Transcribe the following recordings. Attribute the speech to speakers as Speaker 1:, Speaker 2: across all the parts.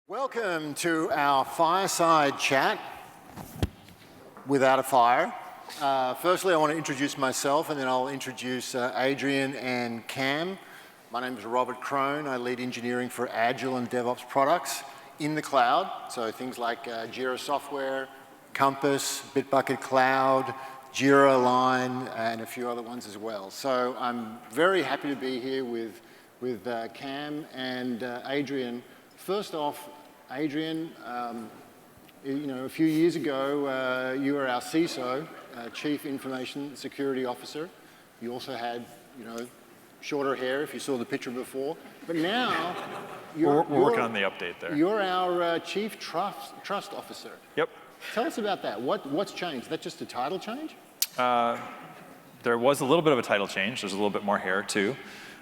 Speaker 1: Welcome to our fireside chat without a fire. Firstly, I want to introduce myself and then I'll introduce Adrian and Cam. My name is Robert Krohn. I lead engineering for Agile and DevOps products in the cloud. So things like Jira Software, Compass, Bitbucket Cloud, Jira Align, and a few other ones as well. So I'm very happy to be here with Cam and Adrian. First off, Adrian, a few years ago, you were our CISO, Chief Information Security Officer. You also had, shorter hair if you saw the picture before. But now,
Speaker 2: we're working on the update there.
Speaker 1: You're our Chief Trust Officer.
Speaker 2: Yep.
Speaker 1: Tell us about that. What's changed? Is that just a title change?
Speaker 2: There was a little bit of a title change. There's a little bit more hair, too.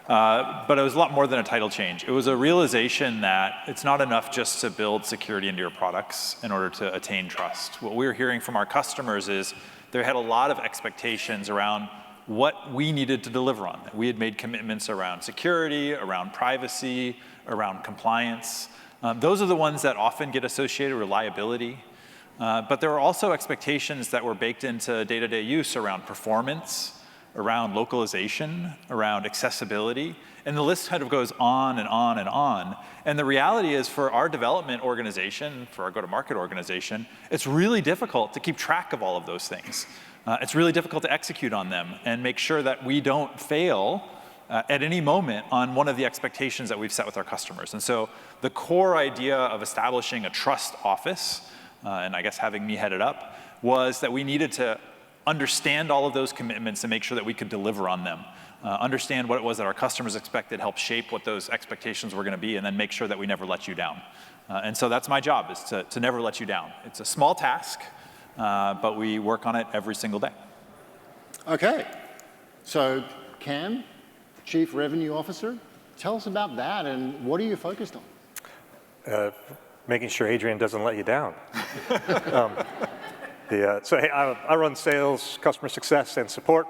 Speaker 2: But it was a lot more than a title change. It was a realization that it's not enough just to build security into your products in order to attain trust. What we were hearing from our customers is they had a lot of expectations around what we needed to deliver on. We had made commitments around security, around privacy, around compliance. Those are the ones that often get associated with reliability. But there were also expectations that were baked into day-to-day use around performance, around localization, around accessibility, and the list kind of goes on and on and on. And the reality is for our development organization, for our go-to-market organization, it's really difficult to keep track of all of those things. It's really difficult to execute on them and make sure that we don't fail at any moment on one of the expectations that we've set with our customers. And so the core idea of establishing a trust office, and I guess having me head it up, was that we needed to understand all of those commitments and make sure that we could deliver on them. Understand what it was that our customers expected, help shape what those expectations were going to be, and then make sure that we never let you down. And so that's my job, is to never let you down. It's a small task, but we work on it every single day.
Speaker 1: Okay. So Cam, Chief Revenue Officer, tell us about that and what are you focused on?
Speaker 3: Making sure Adrian doesn't let you down. I run sales, customer success, and support.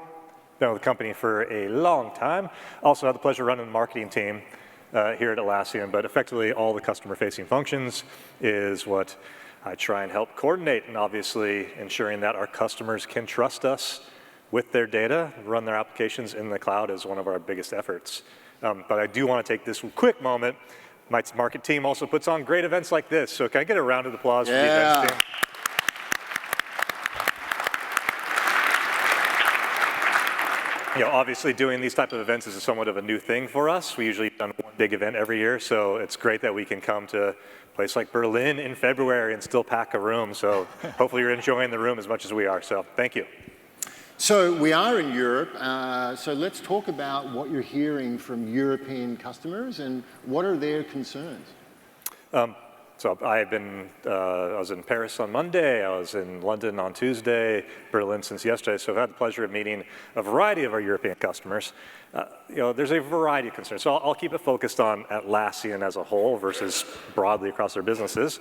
Speaker 3: Been with the company for a long time. Also had the pleasure of running the marketing team here at Atlassian, but effectively all the customer-facing functions is what I try and help coordinate, and obviously ensuring that our customers can trust us with their data, run their applications in the cloud is one of our biggest efforts. But I do want to take this quick moment. My market team also puts on great events like this, so can I get a round of applause for the events team? Obviously doing these type of events is somewhat of a new thing for us. We usually done one big event every year, so it's great that we can come to a place like Berlin in February and still pack a room. So hopefully you're enjoying the room as much as we are. So thank you.
Speaker 1: So we are in Europe, so let's talk about what you're hearing from European customers and what are their concerns?
Speaker 3: So I was in Paris on Monday, I was in London on Tuesday, Berlin since yesterday, so I've had the pleasure of meeting a variety of our European customers. There's a variety of concerns, so I'll keep it focused on Atlassian as a whole versus broadly across their businesses.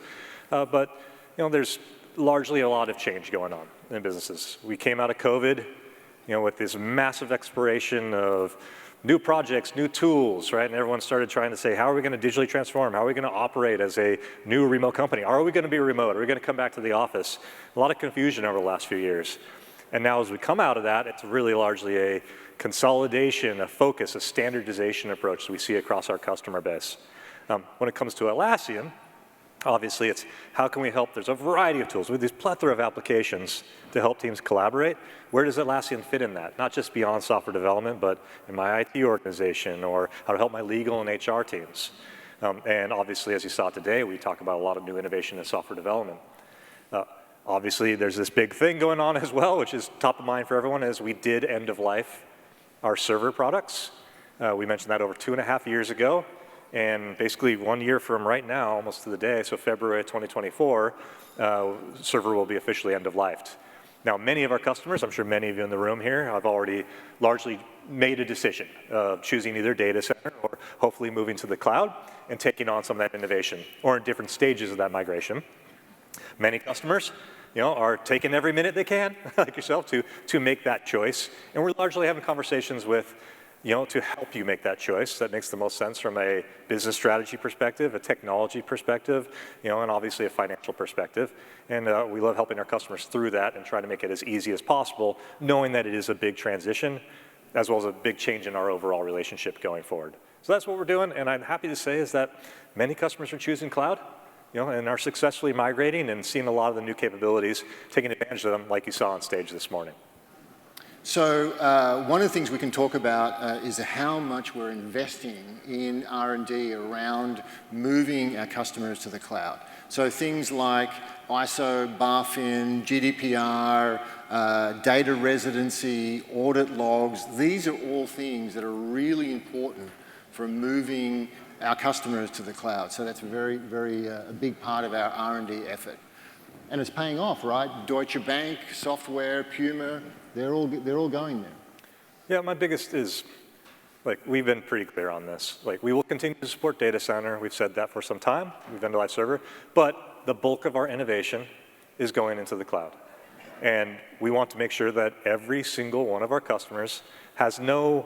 Speaker 3: But there's largely a lot of change going on in businesses. We came out of COVID, with this massive exploration of new projects, new tools, right? And everyone started trying to say, how are we going to digitally transform? How are we going to operate as a new remote company? Are we going to be remote? Are we going to come back to the office? A lot of confusion over the last few years. And now as we come out of that, it's really largely a consolidation, a focus, a standardization approach that we see across our customer base. When it comes to Atlassian, obviously it's how can we help? There's a variety of tools with this plethora of applications to help teams collaborate. Where does Atlassian fit in that? Not just beyond software development, but in my IT organization or how to help my legal and HR teams. And obviously, as you saw today, we talk about a lot of new innovation in software development. Obviously, there's this big thing going on as well, which is top of mind for everyone, is we did end of life our server products. We mentioned that over 2.5 years ago. And basically 1 year from right now, almost to the day, so February 2024, server will be officially end of life. Now, many of our customers, I'm sure many of you in the room here, have already largely made a decision of choosing either data center or hopefully moving to the cloud and taking on some of that innovation or in different stages of that migration. Many customers, are taking every minute they can, like yourself, to make that choice. And we're largely having conversations with to help you make that choice that makes the most sense from a business strategy perspective, a technology perspective, and obviously a financial perspective. And we love helping our customers through that and trying to make it as easy as possible, knowing that it is a big transition, as well as a big change in our overall relationship going forward. So that's what we're doing, and I'm happy to say is that many customers are choosing cloud, and are successfully migrating and seeing a lot of the new capabilities, taking advantage of them like you saw on stage this morning.
Speaker 1: So one of the things we can talk about is how much we're investing in R&D around moving our customers to the cloud. So things like ISO, BaFin, GDPR, data residency, audit logs, these are all things that are really important for moving our customers to the cloud. So that's a a big part of our R&D effort. And it's paying off, right? Deutsche Bank, software, Puma, they're all going there.
Speaker 3: Yeah, my biggest is, we've been pretty clear on this. We will continue to support data center. We've said that for some time. We've done live server. But the bulk of our innovation is going into the cloud. And we want to make sure that every single one of our customers has no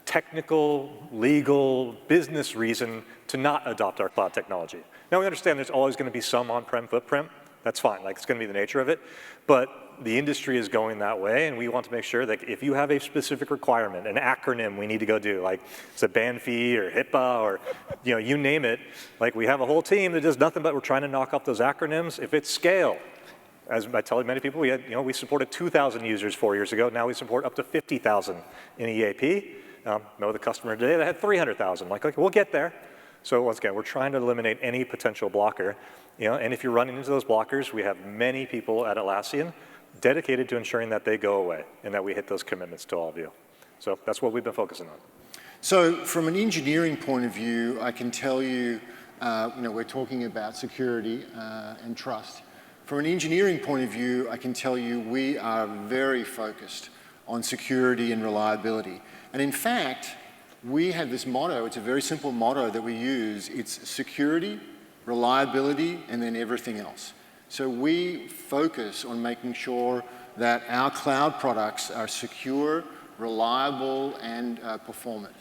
Speaker 3: technical, legal, business reason to not adopt our cloud technology. Now, we understand there's always going to be some on-prem footprint. That's fine. It's going to be the nature of it. But the industry is going that way, and we want to make sure that if you have a specific requirement, an acronym we need to go do, it's a ban fee or HIPAA or you name it, we have a whole team that does nothing but we're trying to knock off those acronyms. If it's scale, as I tell many people, we supported 2,000 users 4 years ago. Now we support up to 50,000 in EAP. Know the customer today that had 300,000. Okay, we'll get there. So once again, we're trying to eliminate any potential blocker. And if you're running into those blockers, we have many people at Atlassian dedicated to ensuring that they go away and that we hit those commitments to all of you. So that's what we've been focusing on.
Speaker 1: So from an engineering point of view, I can tell you, we're talking about security and trust. From an engineering point of view, I can tell you we are very focused on security and reliability. And in fact, we have this motto. It's a very simple motto that we use. It's security, reliability, and then everything else. So we focus on making sure that our cloud products are secure, reliable, and performant.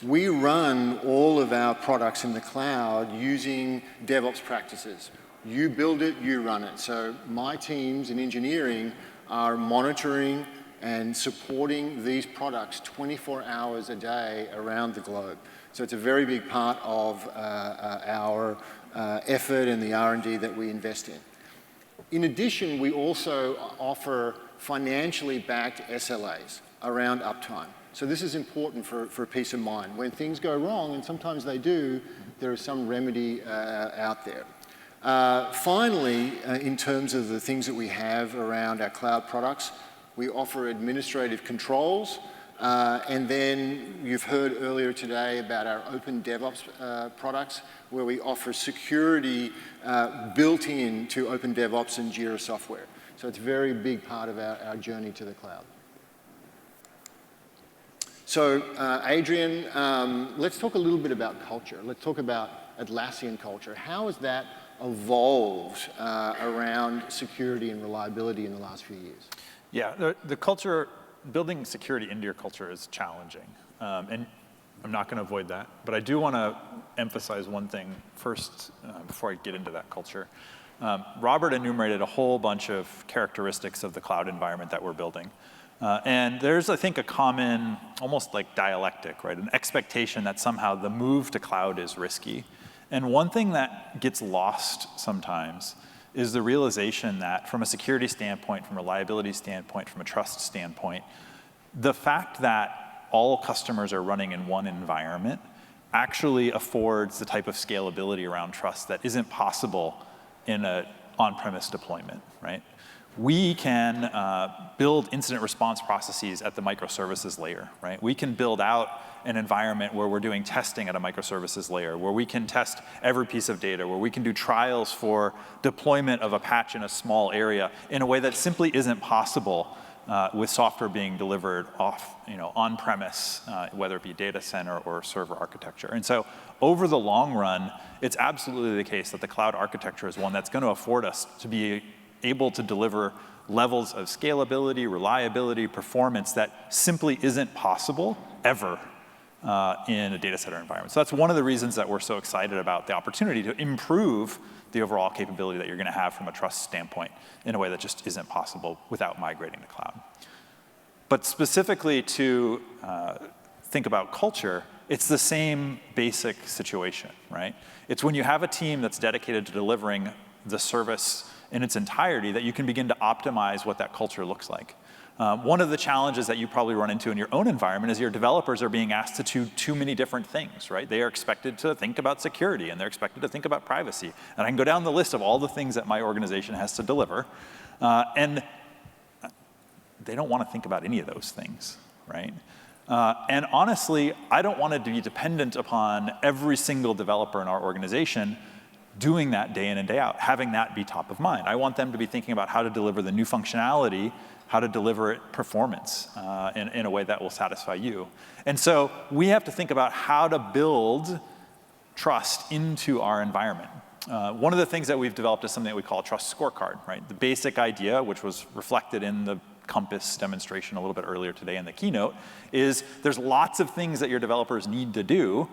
Speaker 1: We run all of our products in the cloud using DevOps practices. You build it, you run it. So my teams in engineering are monitoring and supporting these products 24 hours a day around the globe. So it's a very big part of our effort and the R&D that we invest in. In addition, we also offer financially backed SLAs around uptime. So this is important for peace of mind. When things go wrong, and sometimes they do, there is some remedy out there. Finally, in terms of the things that we have around our cloud products, we offer administrative controls, and then you've heard earlier today about our open DevOps products, where we offer security built in to open DevOps and Jira software. So it's a very big part of our journey to the cloud. So Adrian, let's talk a little bit about culture. Let's talk about Atlassian culture. How has that evolved around security and reliability in the last few years?
Speaker 2: Yeah, the culture, building security into your culture is challenging. And I'm not going to avoid that. But I do want to emphasize one thing first before I get into that culture. Robert enumerated a whole bunch of characteristics of the cloud environment that we're building. And there's, I think, a common, almost like dialectic, right? An expectation that somehow the move to cloud is risky. And one thing that gets lost sometimes is the realization that from a security standpoint, from a reliability standpoint, from a trust standpoint, the fact that all customers are running in one environment actually affords the type of scalability around trust that isn't possible in an on-premise deployment, right? We can build incident response processes at the microservices layer, right? We can build out an environment where we're doing testing at a microservices layer, where we can test every piece of data, where we can do trials for deployment of a patch in a small area in a way that simply isn't possible with software being delivered off, on-premise, whether it be data center or server architecture. And so over the long run, it's absolutely the case that the cloud architecture is one that's going to afford us to be able to deliver levels of scalability, reliability, performance that simply isn't possible ever in a data center environment. So that's one of the reasons that we're so excited about the opportunity to improve the overall capability that you're going to have from a trust standpoint in a way that just isn't possible without migrating to cloud. But specifically to think about culture, it's the same basic situation, right? It's when you have a team that's dedicated to delivering the service in its entirety that you can begin to optimize what that culture looks like. One of the challenges that you probably run into in your own environment is your developers are being asked to do too many different things, right? They are expected to think about security, and they're expected to think about privacy. And I can go down the list of all the things that my organization has to deliver. And they don't want to think about any of those things, right? And honestly, I don't want to be dependent upon every single developer in our organization doing that day in and day out, having that be top of mind. I want them to be thinking about how to deliver the new functionality, how to deliver it performance in a way that will satisfy you. And so we have to think about how to build trust into our environment. One of the things that we've developed is something that we call a trust scorecard, right? The basic idea, which was reflected in the Compass demonstration a little bit earlier today in the keynote, is there's lots of things that your developers need to do.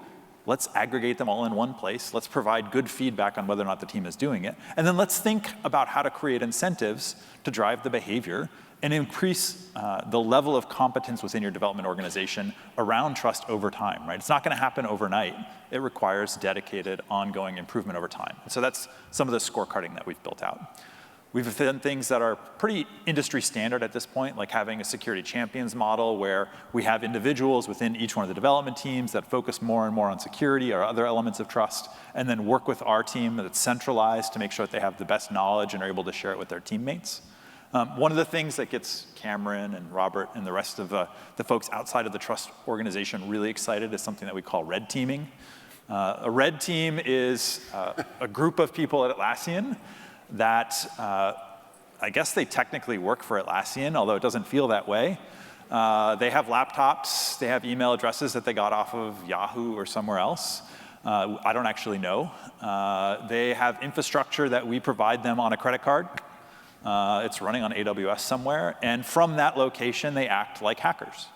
Speaker 2: Let's aggregate them all in one place. Let's provide good feedback on whether or not the team is doing it. And then let's think about how to create incentives to drive the behavior and increase the level of competence within your development organization around trust over time, right? It's not going to happen overnight. It requires dedicated, ongoing improvement over time. So that's some of the scorecarding that we've built out. We've done things that are pretty industry standard at this point, like having a security champions model where we have individuals within each one of the development teams that focus more and more on security or other elements of trust, and then work with our team that's centralized to make sure that they have the best knowledge and are able to share it with their teammates. One of the things that gets Cameron and Robert and the rest of the folks outside of the trust organization really excited is something that we call red teaming. A red team is a group of people at Atlassian that I guess they technically work for Atlassian, although it doesn't feel that way. They have laptops, they have email addresses that they got off of Yahoo or somewhere else. I don't actually know. They have infrastructure that we provide them on a credit card. It's running on AWS somewhere, and from that location, they act like hackers.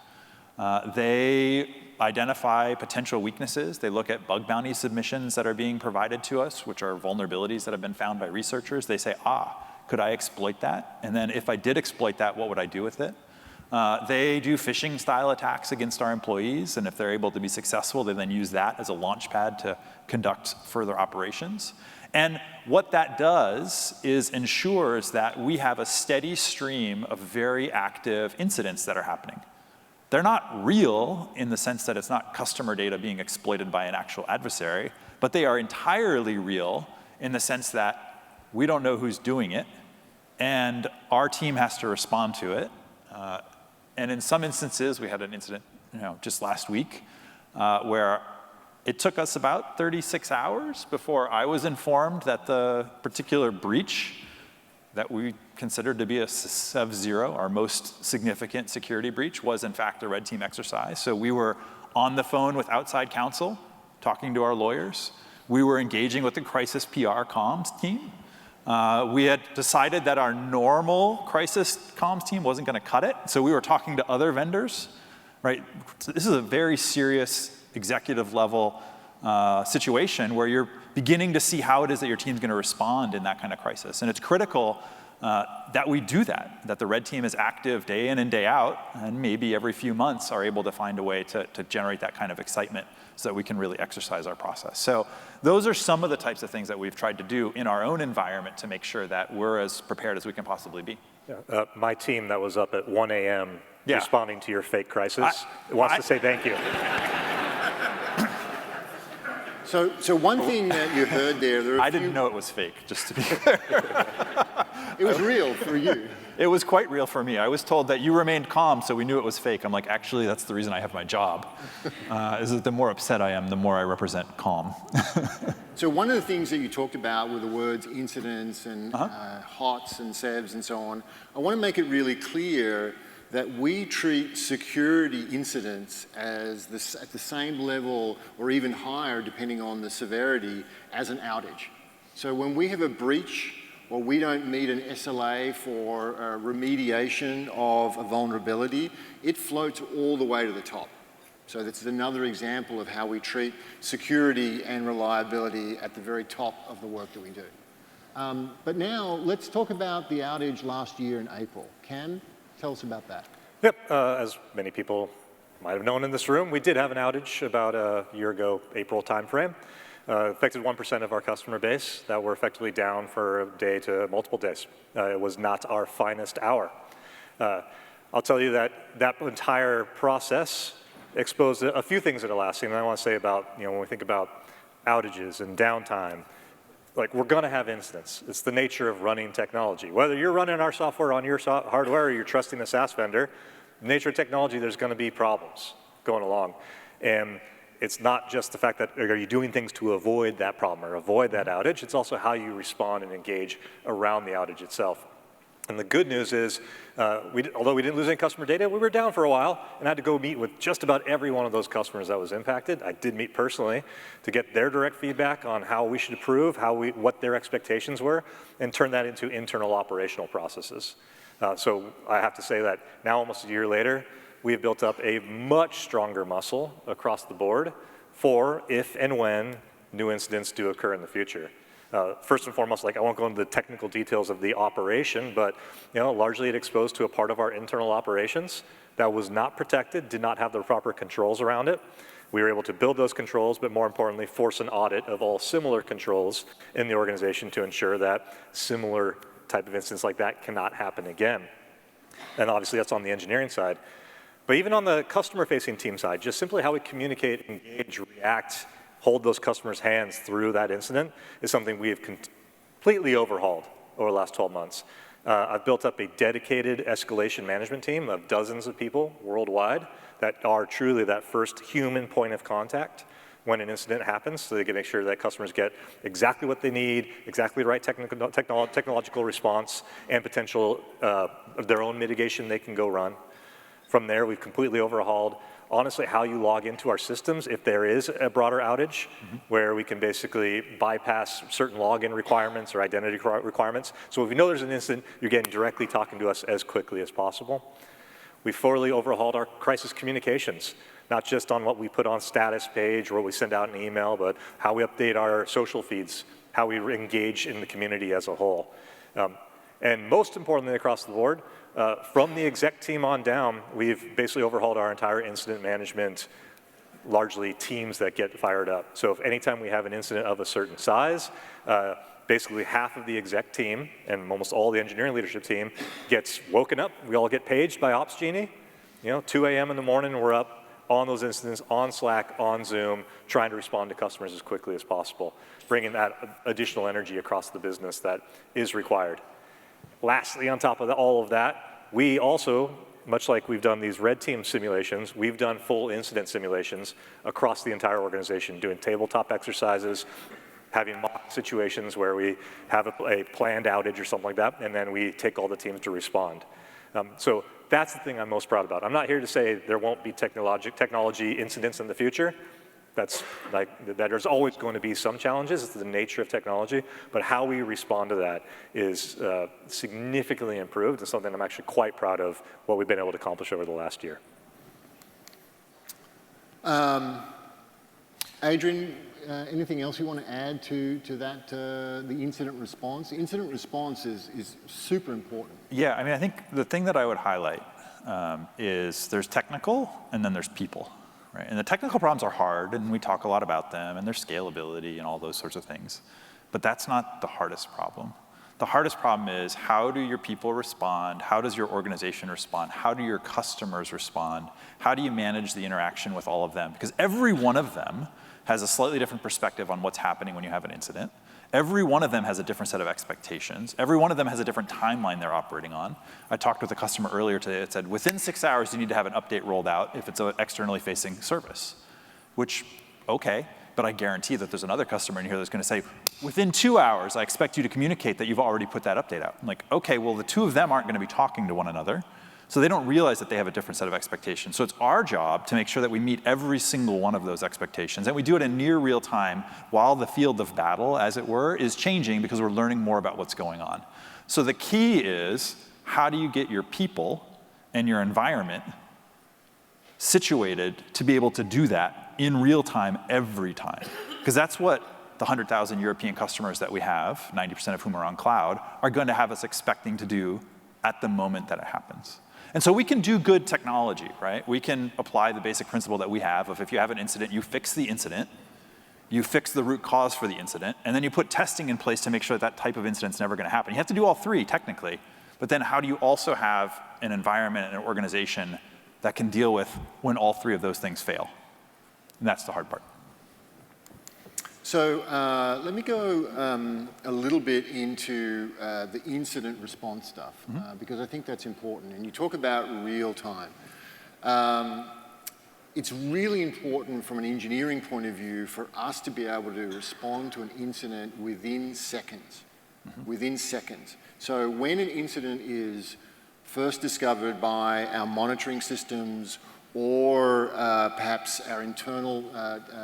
Speaker 2: They identify potential weaknesses. They look at bug bounty submissions that are being provided to us, which are vulnerabilities that have been found by researchers. They say, could I exploit that? And then if I did exploit that, what would I do with it? They do phishing-style attacks against our employees, and if they're able to be successful, they then use that as a launch pad to conduct further operations. And what that does is ensures that we have a steady stream of very active incidents that are happening. They're not real in the sense that it's not customer data being exploited by an actual adversary, but they are entirely real in the sense that we don't know who's doing it, and our team has to respond to it. And in some instances, we had an incident just last week where it took us about 36 hours before I was informed that the particular breach that we considered to be a Sev-0, our most significant security breach, was in fact a red team exercise. So we were on the phone with outside counsel, talking to our lawyers. We were engaging with the crisis PR comms team. We had decided that our normal crisis comms team wasn't going to cut it, so we were talking to other vendors, right? So this is a very serious executive level situation where you're beginning to see how it is that your team's going to respond in that kind of crisis. And it's critical that we do that the red team is active day in and day out, and maybe every few months are able to find a way to generate that kind of excitement so that we can really exercise our process. So those are some of the types of things that we've tried to do in our own environment to make sure that we're as prepared as we can possibly be.
Speaker 3: Yeah. My team that was up at 1 a.m. responding to your fake crisis wants to say thank you.
Speaker 1: So one thing that you heard there
Speaker 2: I didn't know it was fake, just to be clear.
Speaker 1: It was real for you.
Speaker 2: It was quite real for me. I was told that you remained calm, so we knew it was fake. I'm like, actually, that's the reason I have my job. Is that the more upset I am, the more I represent calm.
Speaker 1: So one of the things that you talked about were the words incidents and HOTS and SEVs and so on. I want to make it really clear that we treat security incidents as at the same level or even higher, depending on the severity, as an outage. So when we have a breach or we don't meet an SLA for remediation of a vulnerability, it floats all the way to the top. So this is another example of how we treat security and reliability at the very top of the work that we do. But now let's talk about the outage last year in April. Cam, tell us about that.
Speaker 3: Yep, as many people might have known in this room, we did have an outage about a year ago, April timeframe. Affected 1% of our customer base that were effectively down for a day to multiple days. It was not our finest hour. I'll tell you that that entire process exposed a few things at Atlassian, and I want to say about, when we think about outages and downtime, like, we're going to have incidents. It's the nature of running technology. Whether you're running our software on your hardware or you're trusting a SaaS vendor, the nature of technology, there's going to be problems going along. And it's not just the fact that are you doing things to avoid that problem or avoid that outage, it's also how you respond and engage around the outage itself. And the good news is, although we didn't lose any customer data, we were down for a while and had to go meet with just about every one of those customers that was impacted. I did meet personally to get their direct feedback on how we should improve, what their expectations were, and turn that into internal operational processes. So I have to say that now, almost a year later, we have built up a much stronger muscle across the board for if and when new incidents do occur in the future. First and foremost, I won't go into the technical details of the operation, but largely it exposed to a part of our internal operations that was not protected, did not have the proper controls around it. We were able to build those controls, but more importantly, force an audit of all similar controls in the organization to ensure that similar type of incidents like that cannot happen again. And obviously that's on the engineering side. But even on the customer-facing team side, just simply how we communicate, engage, react, hold those customers' hands through that incident is something we have completely overhauled over the last 12 months. I've built up a dedicated escalation management team of dozens of people worldwide that are truly that first human point of contact when an incident happens, so they can make sure that customers get exactly what they need, exactly the right technological response, and potential their own mitigation they can go run. From there, we've completely overhauled, honestly, how you log into our systems if there is a broader outage, where we can basically bypass certain login requirements or identity requirements. So if we know there's an incident, you're getting directly talking to us as quickly as possible. We fully overhauled our crisis communications, not just on what we put on status page or what we send out in email, but how we update our social feeds, how we engage in the community as a whole. And most importantly across the board, from the exec team on down, we've basically overhauled our entire incident management, largely teams that get fired up. So if anytime we have an incident of a certain size, basically half of the exec team and almost all the engineering leadership team gets woken up. We all get paged by Ops Genie. 2 a.m. in the morning, we're up on those incidents, on Slack, on Zoom, trying to respond to customers as quickly as possible, bringing that additional energy across the business that is required. Lastly, on top of all of that, we also, much like we've done these red team simulations, we've done full incident simulations across the entire organization, doing tabletop exercises, having mock situations where we have a planned outage or something like that, and then we take all the teams to respond. So that's the thing I'm most proud about. I'm not here to say there won't be technology incidents in the future. There's always going to be some challenges. It's the nature of technology, but how we respond to that is significantly improved, and something I'm actually quite proud of what we've been able to accomplish over the last year.
Speaker 1: Adrian, anything else you want to add to that, the incident response? Incident response is super important.
Speaker 2: Yeah, I think the thing that I would highlight is there's technical and then there's people. Right? And the technical problems are hard, and we talk a lot about them, and their scalability and all those sorts of things. But that's not the hardest problem. The hardest problem is, how do your people respond? How does your organization respond? How do your customers respond? How do you manage the interaction with all of them? Because every one of them has a slightly different perspective on what's happening when you have an incident. Every one of them has a different set of expectations. Every one of them has a different timeline they're operating on. I talked with a customer earlier today that said, within 6 hours, you need to have an update rolled out if it's an externally facing service, which, okay, but I guarantee that there's another customer in here that's going to say, within 2 hours, I expect you to communicate that you've already put that update out. I'm like, okay, well, the two of them aren't going to be talking to one another, so they don't realize that they have a different set of expectations. So it's our job to make sure that we meet every single one of those expectations, and we do it in near real time while the field of battle, as it were, is changing, because we're learning more about what's going on. So the key is, how do you get your people and your environment situated to be able to do that in real time every time. Because that's what the 100,000 European customers that we have, 90% of whom are on cloud, are going to have us expecting to do at the moment that it happens. And so we can do good technology, right? We can apply the basic principle that we have of if you have an incident, you fix the incident, you fix the root cause for the incident, and then you put testing in place to make sure that type of incident's never going to happen. You have to do all three, technically. But then how do you also have an environment and an organization that can deal with when all three of those things fail? And that's the hard part.
Speaker 1: So let me go a little bit into the incident response stuff, because I think that's important. And you talk about real time. It's really important from an engineering point of view for us to be able to respond to an incident within seconds. Within seconds. So when an incident is first discovered by our monitoring systems or perhaps our internal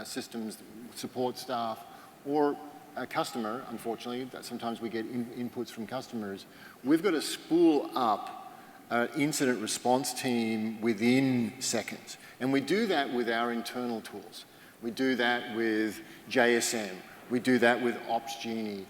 Speaker 1: systems support staff or a customer, unfortunately, that sometimes we get inputs from customers, we've got to spool up an incident response team within seconds. And we do that with our internal tools. We do that with JSM. We do that with OpsGenie.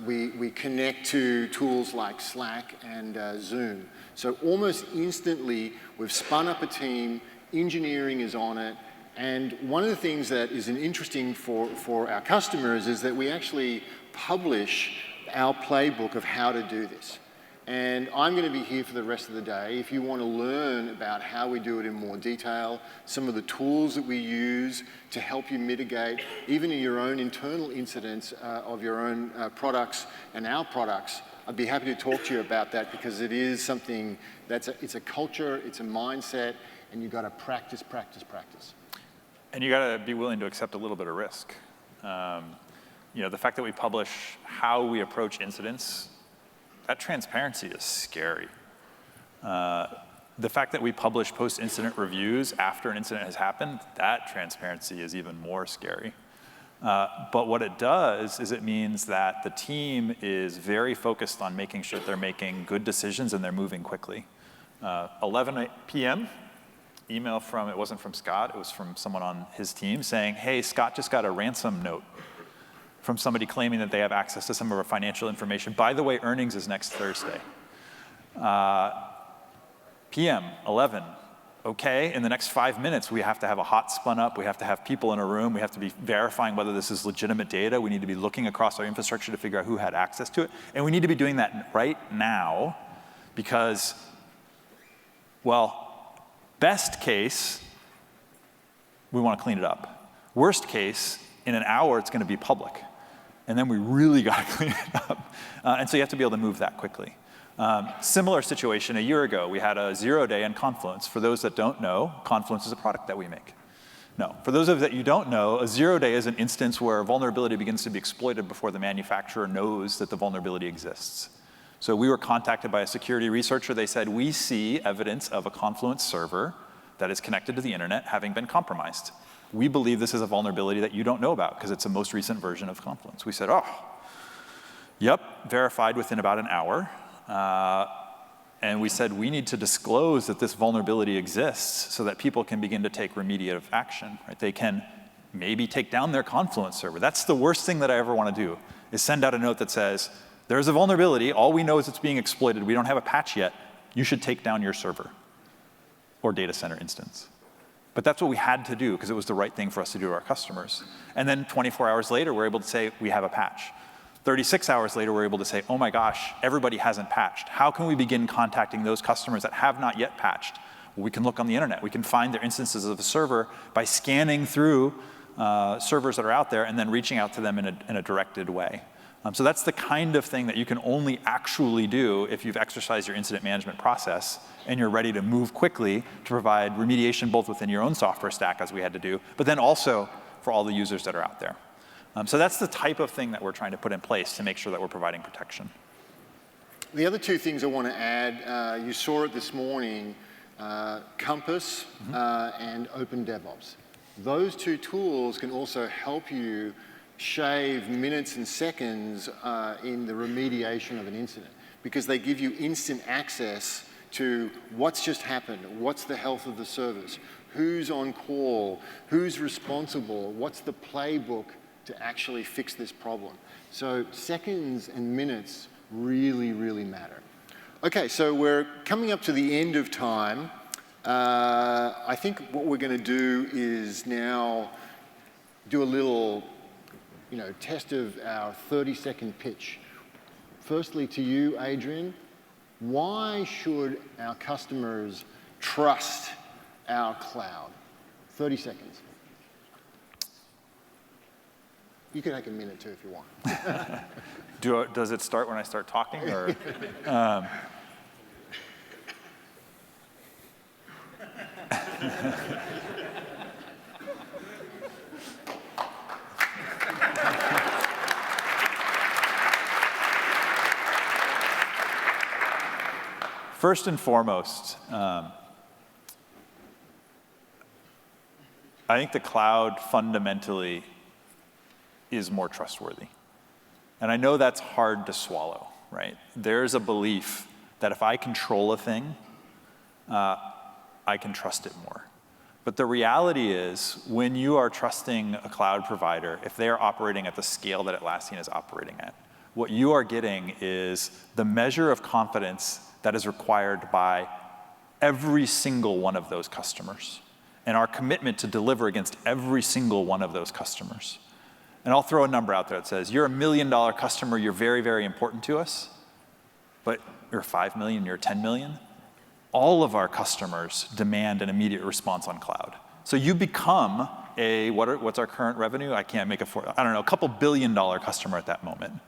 Speaker 1: We connect to tools like Slack and Zoom. So almost instantly, we've spun up a team, engineering is on it, and one of the things that is interesting for our customers is that we actually publish our playbook of how to do this. And I'm going to be here for the rest of the day. If you want to learn about how we do it in more detail, some of the tools that we use to help you mitigate, even in your own internal incidents of your own products and our products, I'd be happy to talk to you about that because it is something it's a culture, it's a mindset, and you've got to practice, practice, practice.
Speaker 2: And you got to be willing to accept a little bit of risk. The fact that we publish how we approach incidents, that transparency is scary. The fact that we publish post-incident reviews after an incident has happened, that transparency is even more scary. But what it does is it means that the team is very focused on making sure that they're making good decisions and they're moving quickly. 11 p.m., email from, it wasn't from Scott, it was from someone on his team saying, hey, Scott just got a ransom note from somebody claiming that they have access to some of our financial information. By the way, earnings is next Thursday. PM, 11. Okay, in the next 5 minutes, we have to have a hot spun up. We have to have people in a room. We have to be verifying whether this is legitimate data. We need to be looking across our infrastructure to figure out who had access to it. And we need to be doing that right now because, well, best case, we want to clean it up. Worst case, in an hour, it's going to be public. And then we really got to clean it up. And so you have to be able to move that quickly. Similar situation a year ago. We had a 0-day in Confluence. For those that don't know, Confluence is a product that we make. No, for those of you that you don't know, a 0-day is an instance where a vulnerability begins to be exploited before the manufacturer knows that the vulnerability exists. So we were contacted by a security researcher. They said, we see evidence of a Confluence server that is connected to the internet having been compromised. We believe this is a vulnerability that you don't know about because it's a most recent version of Confluence. We said, oh, yep, verified within about an hour. And we said, we need to disclose that this vulnerability exists so that people can begin to take remediative action. Right? They can maybe take down their Confluence server. That's the worst thing that I ever want to do, is send out a note that says, there's a vulnerability. All we know is it's being exploited. We don't have a patch yet. You should take down your server or data center instance. But that's what we had to do because it was the right thing for us to do to our customers. And then 24 hours later, we're able to say, we have a patch. 36 hours later, we're able to say, oh my gosh, everybody hasn't patched. How can we begin contacting those customers that have not yet patched? Well, we can look on the internet. We can find their instances of the server by scanning through servers that are out there and then reaching out to them in a directed way. So that's the kind of thing that you can only actually do if you've exercised your incident management process and you're ready to move quickly to provide remediation both within your own software stack, as we had to do, but then also for all the users that are out there. So that's the type of thing that we're trying to put in place to make sure that we're providing protection.
Speaker 1: The other two things I want to add, you saw it this morning, Compass and Open DevOps. Those two tools can also help you shave minutes and seconds in the remediation of an incident because they give you instant access to what's just happened, what's the health of the service, Who's on call? Who's responsible? What's the playbook to actually fix this problem? So seconds and minutes really, really matter. Okay, so we're coming up to the end of time. I think what we're going to do is now do a little, test of our 30-second pitch. Firstly, to you, Adrian, why should our customers trust our cloud? 30 seconds. You can take a minute too if you want.
Speaker 2: Does it start when I start talking, or? First and foremost, I think the cloud fundamentally is more trustworthy. And I know that's hard to swallow, right? There's a belief that if I control a thing, I can trust it more. But the reality is, when you are trusting a cloud provider, if they are operating at the scale that Atlassian is operating at, what you are getting is the measure of confidence that is required by every single one of those customers, and our commitment to deliver against every single one of those customers. And I'll throw a number out there that says, you're $1 million customer, you're very, very important to us, but you're 5 million, you're 10 million. All of our customers demand an immediate response on cloud. So you become what's our current revenue? I don't know, a couple $1 billion customer at that moment.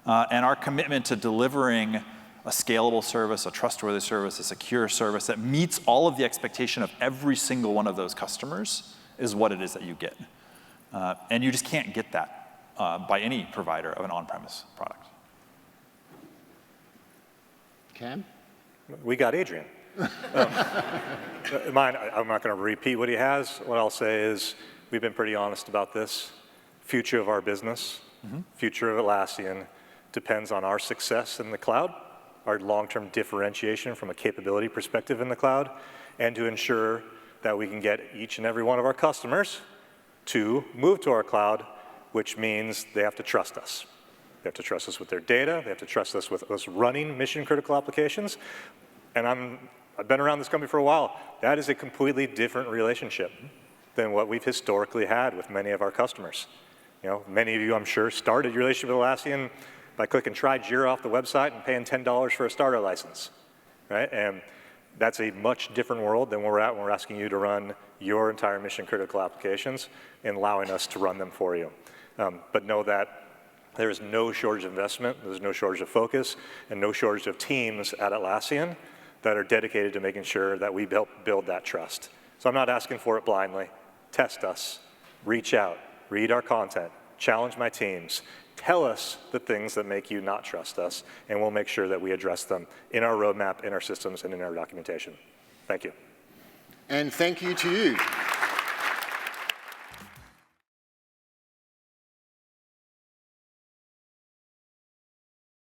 Speaker 2: And our commitment to delivering a scalable service, a trustworthy service, a secure service that meets all of the expectation of every single one of those customers is what it is that you get. And you just can't get that by any provider of an on-premise product.
Speaker 1: Cam?
Speaker 3: We got Adrian. Mine, I'm not going to repeat what he has. What I'll say is we've been pretty honest about this. Future of our business, future of Atlassian depends on our success in the cloud, our long-term differentiation from a capability perspective in the cloud, and to ensure that we can get each and every one of our customers to move to our cloud, which means they have to trust us. They have to trust us with their data. They have to trust us with us running mission-critical applications. And I've been around this company for a while. That is a completely different relationship than what we've historically had with many of our customers. Many of you, I'm sure, started your relationship with Atlassian by clicking Try Jira off the website and paying $10 for a starter license, right? And that's a much different world than where we're at when we're asking you to run your entire mission-critical applications and allowing us to run them for you. But know that there is no shortage of investment, there's no shortage of focus, and no shortage of teams at Atlassian that are dedicated to making sure that we build that trust. So I'm not asking for it blindly. Test us, reach out, read our content, challenge my teams, tell us the things that make you not trust us, and we'll make sure that we address them in our roadmap, in our systems, and in our documentation. Thank you.
Speaker 1: And thank you to you.